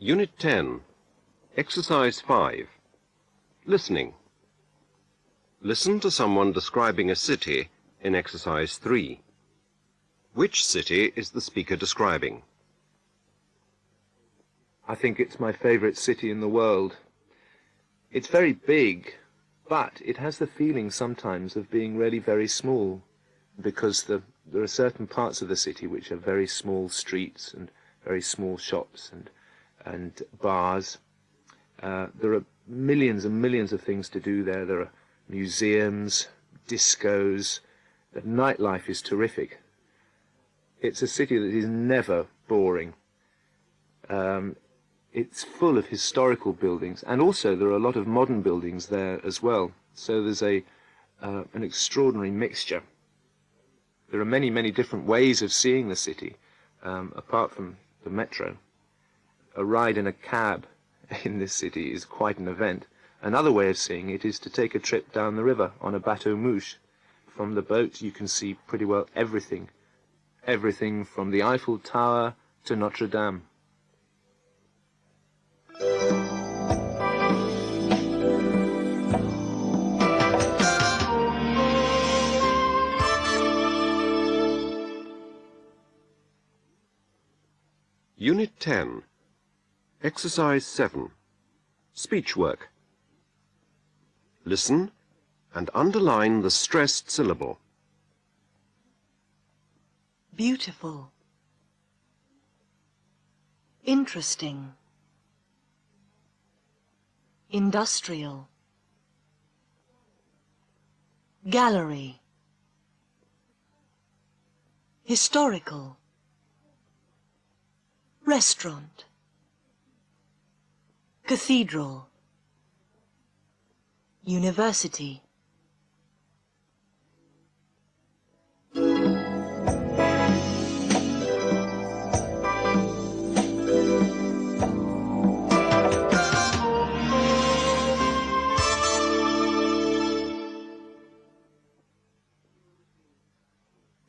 Unit 10, Exercise 5. Listening. Listen to someone describing a city in Exercise 3. Which city is the speaker describing? I think it's my favourite city in the world. It's very big, but it has the feeling sometimes of being really very small, because there are certain parts of the city which are very small streets and very small shops and bars. There are millions and millions of things to do there. There are museums, discos. The nightlife is terrific. It's a city that is never boring. It's full of historical buildings, and also there are a lot of modern buildings there as well. So there's an extraordinary mixture. There are many, many different ways of seeing the city, apart from the metro. A ride in a cab in this city is quite an event. Another way of seeing it is to take a trip down the river on a bateau mouche. From the boat you can see pretty well everything. Everything from the Eiffel Tower to Notre Dame. Unit 10, Exercise 7, Speech work. Listen and underline the stressed syllable. Beautiful. Interesting. Industrial. Gallery. Historical. Restaurant. Cathedral. University.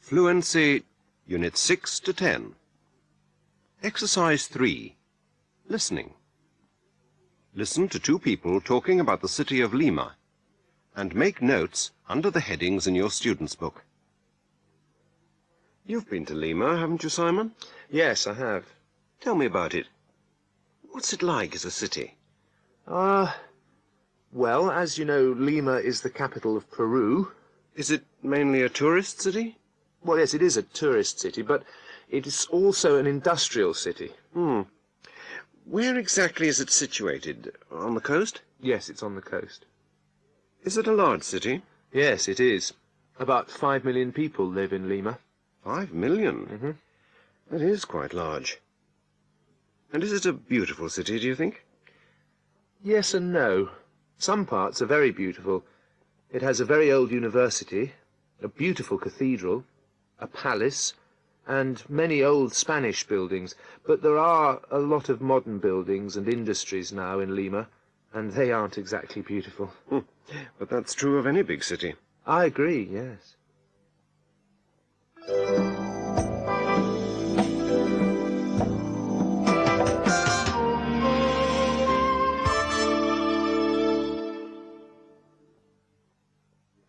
Fluency, Unit 6 to 10. Exercise 3, Listening. Listen to two people talking about the city of Lima, and make notes under the headings in your student's book. You've been to Lima, haven't you, Simon? Yes, I have. Tell me about it. What's it like as a city? Well, as you know, Lima is the capital of Peru. Is it mainly a tourist city? Well, yes, it is a tourist city, but it is also an industrial city. Where exactly is it situated? On the coast? Yes, it's on the coast. Is it a large city? Yes, it is. About 5 million people live in Lima. 5 million? Mm-hmm. That is quite large. And is it a beautiful city, do you think? Yes and no. Some parts are very beautiful. It has a very old university, a beautiful cathedral, a palace, and many old Spanish buildings. But there are a lot of modern buildings and industries now in Lima, and they aren't exactly beautiful. But that's true of any big city. I agree, yes.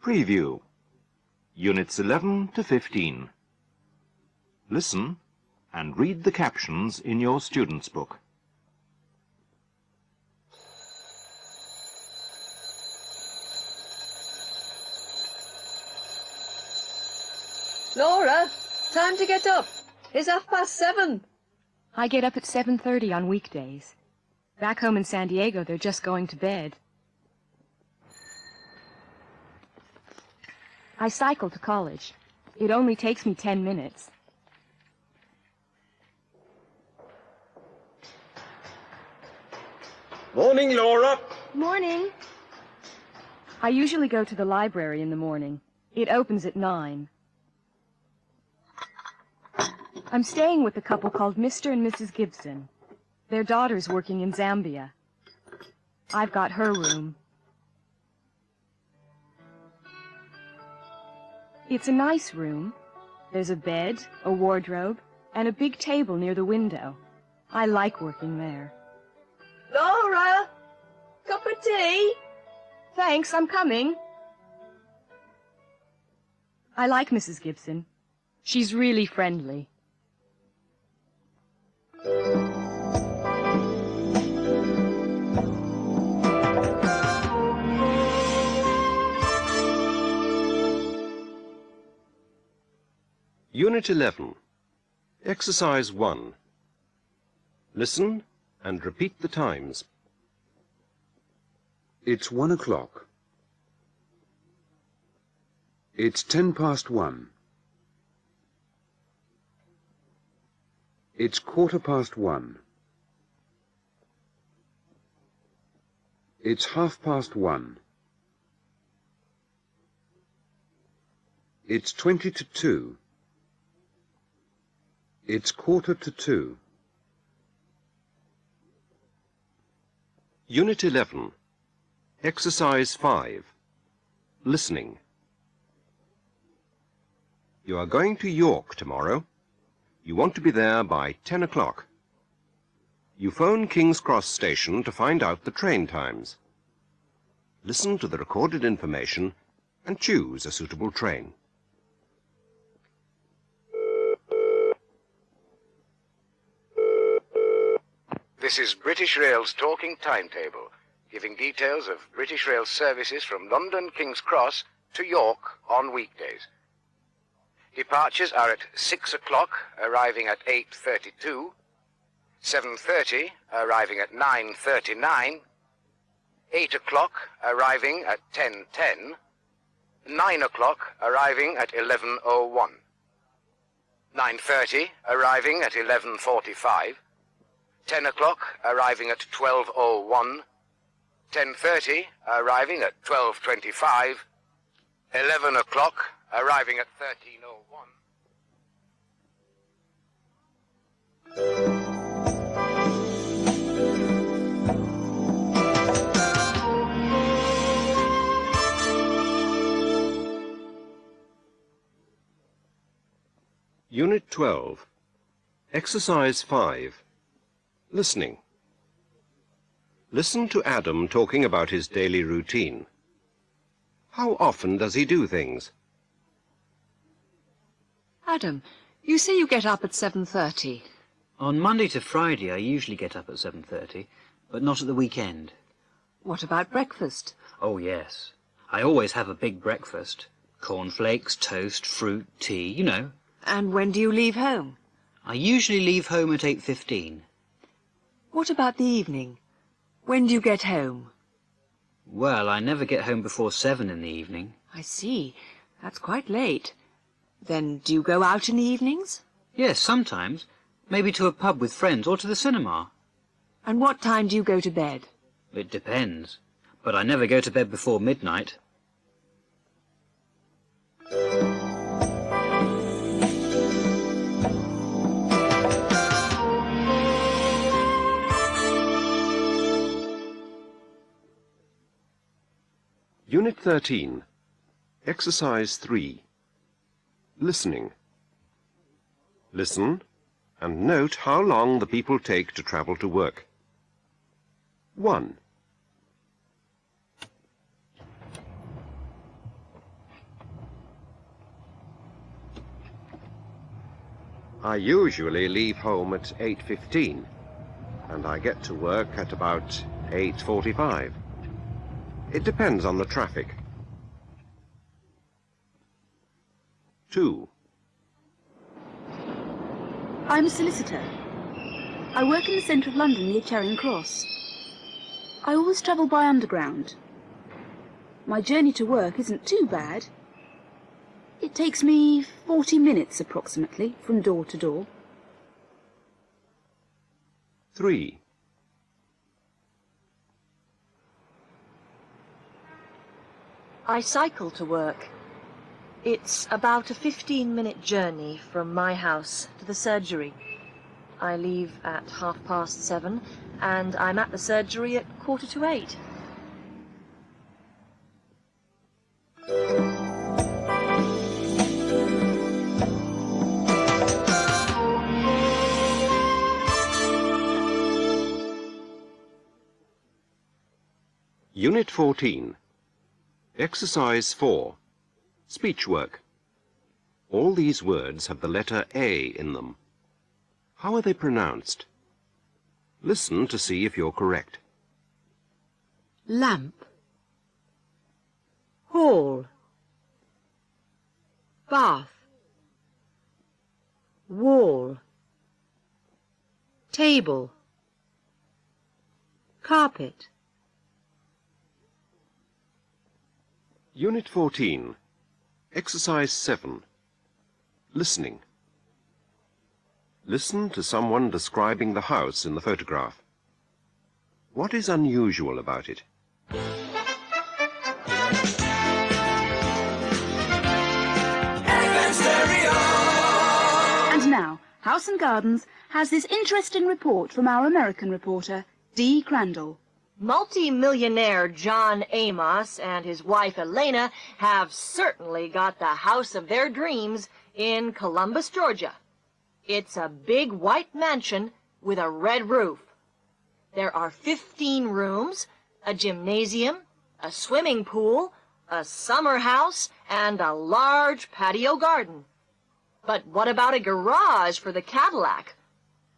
Preview. Units 11 to 15. Listen and read the captions in your student's book. Laura, time to get up. It's 7:30. I get up at 7:30 on weekdays. Back home in San Diego, they're just going to bed. I cycle to college. It only takes me 10 minutes. Morning, Laura. Morning. I usually go to the library in the morning. It opens at 9. I'm staying with a couple called Mr. and Mrs. Gibson. Their daughter's working in Zambia. I've got her room. It's a nice room. There's a bed, a wardrobe, and a big table near the window. I like working there. Laura! Cup of tea? Thanks, I'm coming. I like Mrs. Gibson. She's really friendly. Unit 11. Exercise 1. Listen and repeat the times. It's 1 o'clock. It's 1:10. It's 1:15. It's 1:30. It's 20 to 2. It's 1:45. Unit 11. Exercise 5. Listening. You are going to York tomorrow. You want to be there by 10 o'clock. You phone King's Cross Station to find out the train times. Listen to the recorded information and choose a suitable train. This is British Rail's talking timetable, giving details of British Rail services from London King's Cross to York on weekdays. Departures are at 6 o'clock, arriving at 8:32, 7:30, arriving at 9:39, 8 o'clock, arriving at 10:10, 9 o'clock, arriving at 11:01, 9:30, arriving at 11:45, 10 o'clock, arriving at 12:01, 10:30, arriving at 12:25, 11 o'clock, arriving at 13:01. Unit 12. Exercise 5. Listening. Listen to Adam talking about his daily routine. How often does he do things? Adam, you say you get up at 7:30. On Monday to Friday, I usually get up at 7:30, but not at the weekend. What about breakfast? Oh, yes. I always have a big breakfast. Cornflakes, toast, fruit, tea, you know. And when do you leave home? I usually leave home at 8:15. What about the evening? When do you get home? Well, I never get home before 7 in the evening. I see. That's quite late. Then do you go out in the evenings? Yes, sometimes. Maybe to a pub with friends or to the cinema. And what time do you go to bed? It depends. But I never go to bed before midnight. Unit 13. Exercise 3. Listening. Listen and note how long the people take to travel to work. 1. I usually leave home at 8:15 and I get to work at about 8:45. It depends on the traffic. 2. I'm a solicitor. I work in the centre of London near Charing Cross. I always travel by underground. My journey to work isn't too bad. It takes me 40 minutes approximately from door to door. 3. I cycle to work. It's about a 15-minute journey from my house to the surgery. I leave at 7:30 and I'm at the surgery at 7:45. Unit 14. Exercise 4. Speech work. All these words have the letter A in them. How are they pronounced? Listen to see if you're correct. Lamp. Hall. Bath. Wall. Table. Carpet. Unit 14. Exercise 7. Listening. Listen to someone describing the house in the photograph. What is unusual about it? And now, House and Gardens has this interesting report from our American reporter, Dee Crandall. Multi-millionaire John Amos and his wife Elena have certainly got the house of their dreams in Columbus, Georgia. It's a big white mansion with a red roof. There are 15 rooms, a gymnasium, a swimming pool, a summer house, and a large patio garden. But what about a garage for the Cadillac?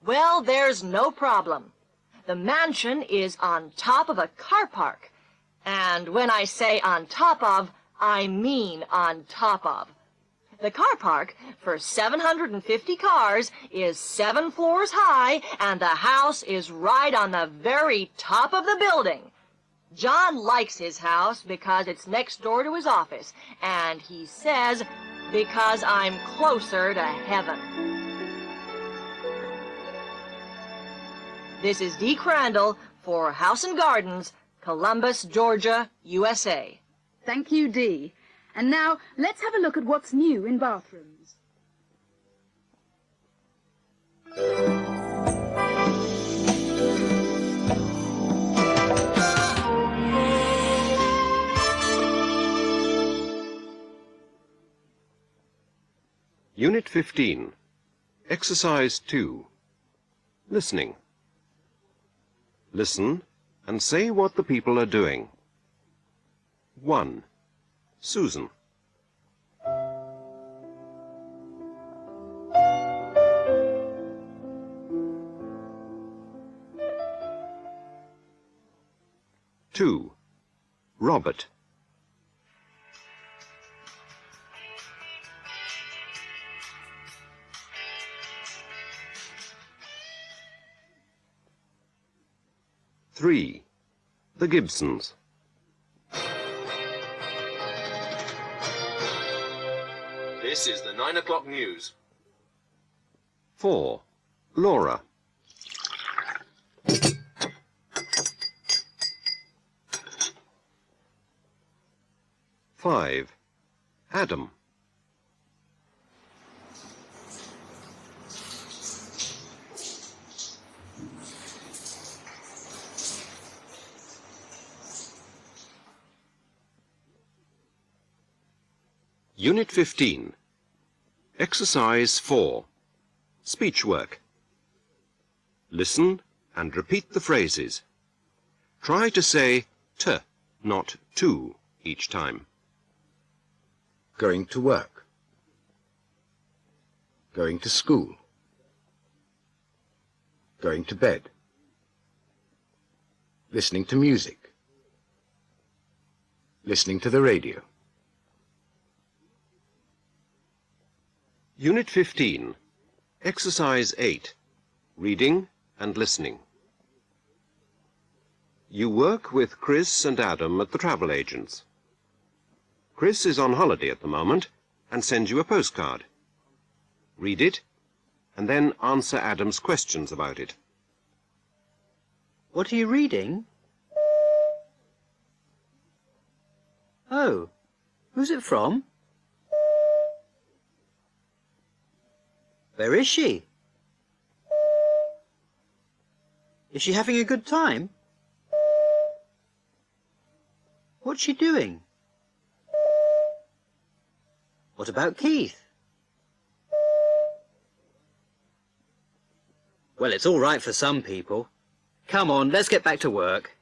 Well, there's no problem. The mansion is on top of a car park. And when I say on top of, I mean on top of. The car park for 750 cars is 7 floors high, and the house is right on the very top of the building. John likes his house because it's next door to his office, and he says, because I'm closer to heaven. This is Dee Crandall for House and Gardens, Columbus, Georgia, USA. Thank you, Dee. And now, let's have a look at what's new in bathrooms. Unit 15. Exercise 2. Listening. Listen and say what the people are doing. 1. Susan. 2. Robert. 3. The Gibsons. 'This is the 9 o'clock news. 4. Laura. 5. Adam. 15. Exercise 4. Speech work. Listen and repeat the phrases. Try to say t, not to, each time. Going to work. Going to school. Going to bed. Listening to music. Listening to the radio. Unit 15. Exercise 8. Reading and listening. You work with Chris and Adam at the travel agents. Chris is on holiday at the moment and sends you a postcard. Read it and then answer Adam's questions about it. What are you reading? Oh, who's it from? Where is she? Is she having a good time? What's she doing? What about Keith? Well, it's all right for some people. Come on, let's get back to work.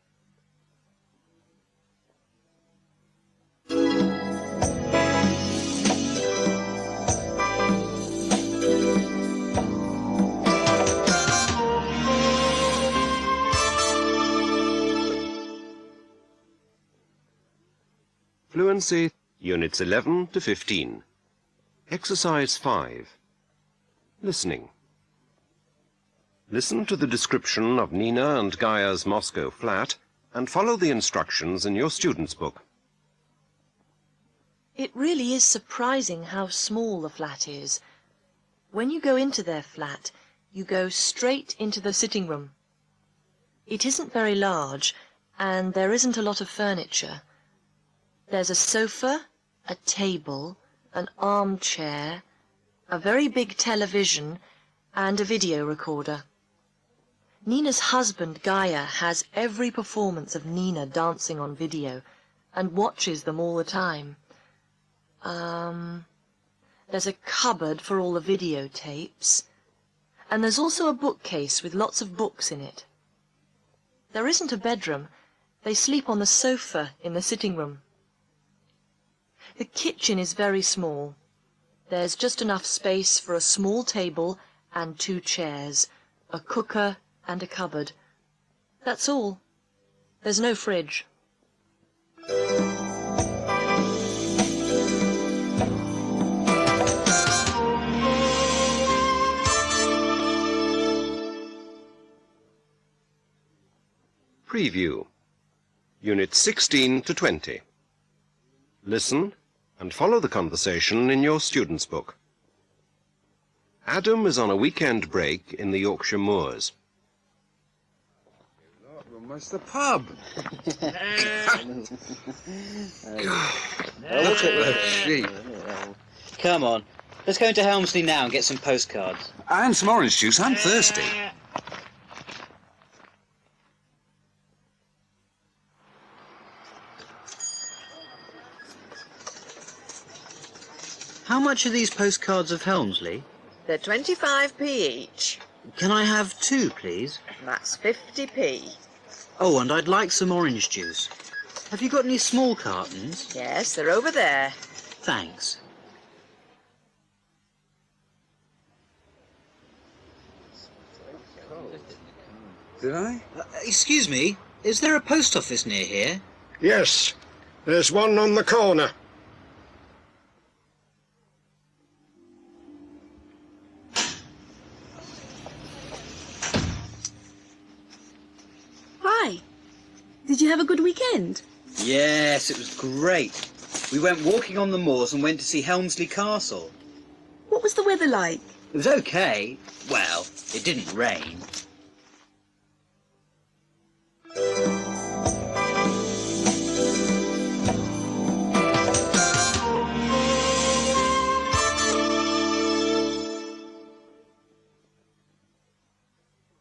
Fluency Units 11 to 15. Exercise 5. Listening. Listen to the description of Nina and Gaia's Moscow flat and follow the instructions in your student's book. It really is surprising how small the flat is. When you go into their flat, you go straight into the sitting room. It isn't very large, and there isn't a lot of furniture. There's a sofa, a table, an armchair, a very big television, and a video recorder. Nina's husband, Gaia, has every performance of Nina dancing on video and watches them all the time. There's a cupboard for all the videotapes, and there's also a bookcase with lots of books in it. There isn't a bedroom. They sleep on the sofa in the sitting room. The kitchen is very small. There's just enough space for a small table and 2 chairs, a cooker and a cupboard. That's all. There's no fridge. Preview. Units 16 to 20. Listen and follow the conversation in your student's book. Adam is on a weekend break in the Yorkshire Moors. Almost the pub. Look at those sheep. Come on, let's go into Helmsley now and get some postcards. And some orange juice. I'm thirsty. How much are these postcards of Helmsley? They're 25p each. Can I have 2, please? That's 50p. Oh, and I'd like some orange juice. Have you got any small cartons? Yes, they're over there. Thanks. Did I? Excuse me, is there a post office near here? Yes, there's one on the corner. Hi. Did you have a good weekend? Yes, it was great. We went walking on the moors and went to see Helmsley Castle. What was the weather like? It was okay. Well, it didn't rain.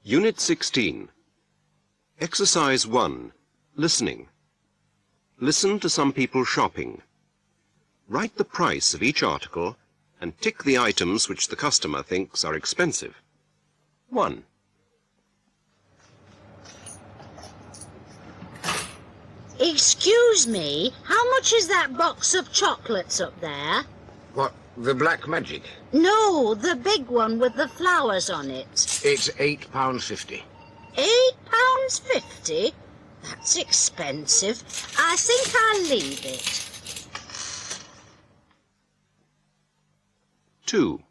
Unit 16. Exercise 1. Listening. Listen to some people shopping. Write the price of each article and tick the items which the customer thinks are expensive. 1. Excuse me, how much is that box of chocolates up there? What, the Black Magic? No, the big one with the flowers on it. It's £8.50. £8.50? That's expensive. I think I'll leave it. 2.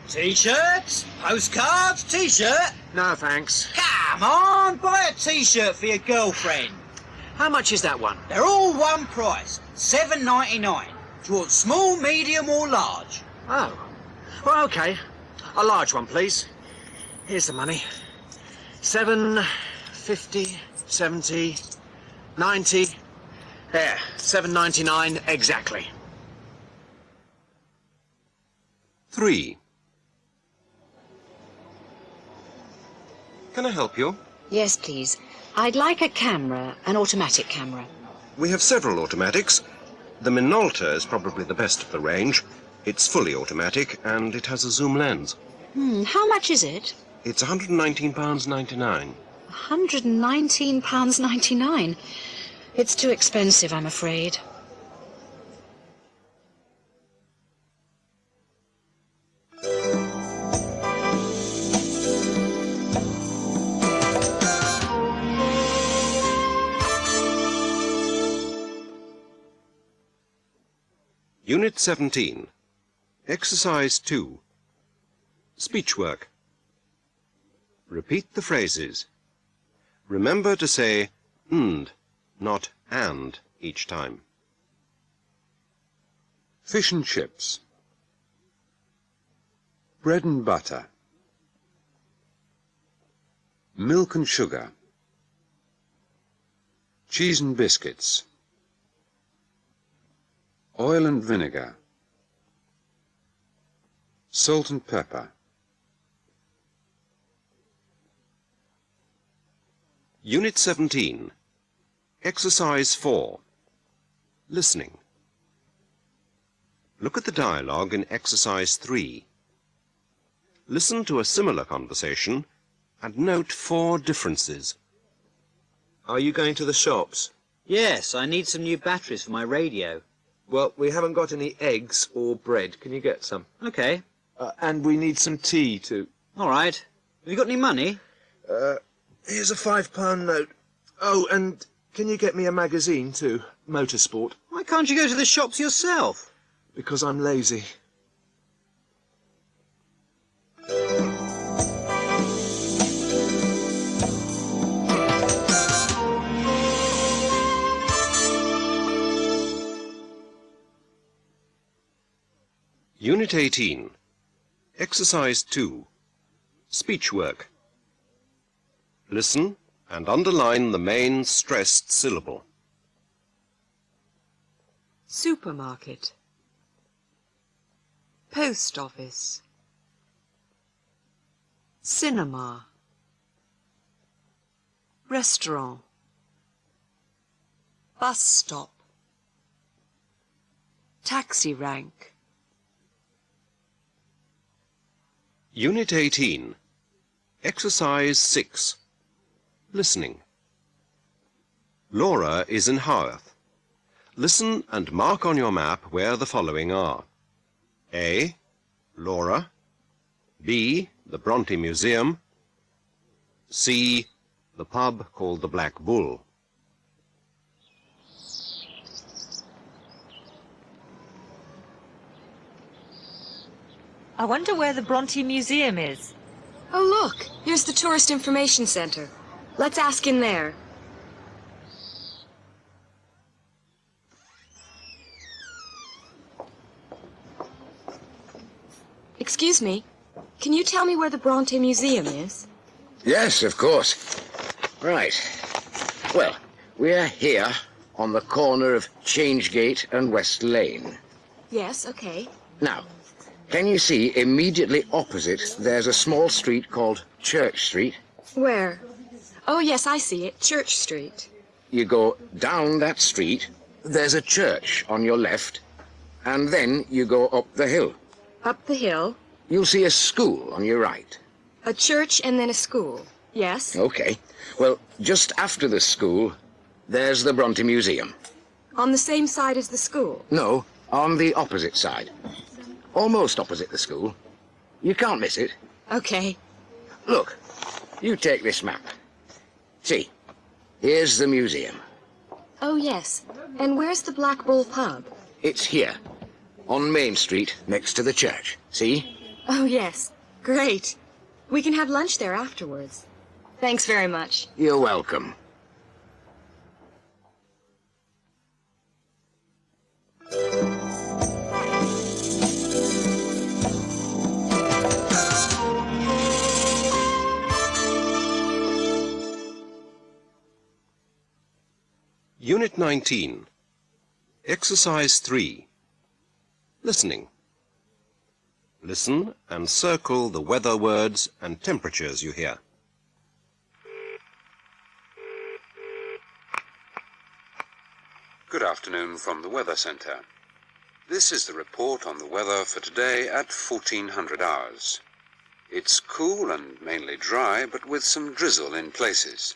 T-shirts? Postcards? T-shirt? No, thanks. Come on, buy a T-shirt for your girlfriend. How much is that one? They're all one price, $7.99. Do you want small, medium or large? Oh. Well, OK. A large one, please. Here's the money. 7.50, 70, 90. There, 7.99 exactly. 3. Can I help you? Yes, please. I'd like a camera, an automatic camera. We have several automatics. The Minolta is probably the best of the range. It's fully automatic and it has a zoom lens. How much is it? It's £119.99. £119.99. It's too expensive, I'm afraid. Unit 17. Exercise 2. Speech work. Repeat the phrases. Remember to say "and," not "and" each time. Fish and chips. Bread and butter. Milk and sugar. Cheese and biscuits. Oil and vinegar. Salt and pepper. Unit 17. Exercise 4. Listening. Look at the dialogue in Exercise 3. Listen to a similar conversation and note 4 differences. Are you going to the shops? Yes, I need some new batteries for my radio. Well, we haven't got any eggs or bread. Can you get some? Okay. And we need some tea too. All right. Have you got any money? Here's a £5 note. Oh, and can you get me a magazine too? Motorsport. Why can't you go to the shops yourself? Because I'm lazy. Unit 18. Exercise 2. Speech work. Listen and underline the main stressed syllable. Supermarket. Post office. Cinema. Restaurant. Bus stop. Taxi rank. Unit 18. Exercise 6. Listening. Laura is in Haworth. Listen and mark on your map where the following are. A. Laura. B. The Bronte Museum. C. The pub called the Black Bull. I wonder where the Bronte Museum is. Oh, look! Here's the Tourist Information Center. Let's ask in there. Excuse me. Can you tell me where the Bronte Museum is? Yes, of course. Right. Well, we're here on the corner of Changegate and West Lane. Yes, okay. Now, can you see immediately opposite there's a small street called Church Street? Where? Oh, yes, I see it. Church Street. You go down that street, there's a church on your left, and then you go up the hill. Up the hill. You'll see a school on your right. A church and then a school. Yes? Okay. Well, just after the school, there's the Bronte Museum. On the same side as the school? No, on the opposite side. Almost opposite the school. You can't miss it. Okay. Look, you take this map. See, here's the museum. Oh, yes. And where's the Black Bull pub? It's here, on Main Street, next to the church. See? Oh, yes. Great. We can have lunch there afterwards. Thanks very much. You're welcome. Unit 19. Exercise 3. Listening. Listen and circle the weather words and temperatures you hear. Good afternoon from the Weather Centre. This is the report on the weather for today at 1400 hours. It's cool and mainly dry, but with some drizzle in places.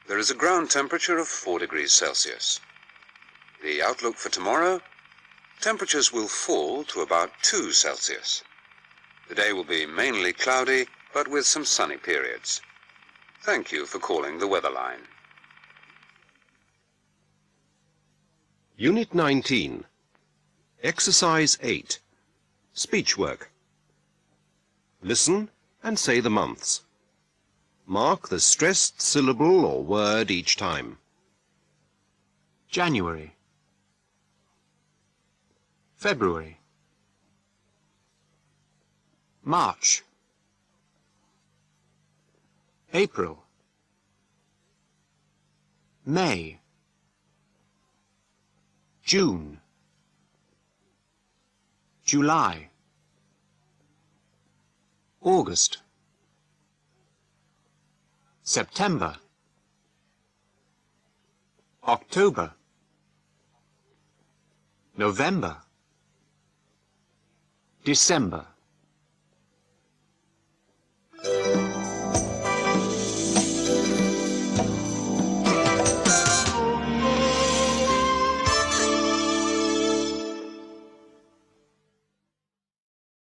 There is a ground temperature of 4 degrees Celsius. The outlook for tomorrow? Temperatures will fall to about 2 Celsius. The day will be mainly cloudy, but with some sunny periods. Thank you for calling the weather line. Unit 19. Exercise 8. Speech work. Listen and say the months. Mark the stressed syllable or word each time. January, February, March, April, May, June, July, August, September, October, November, December.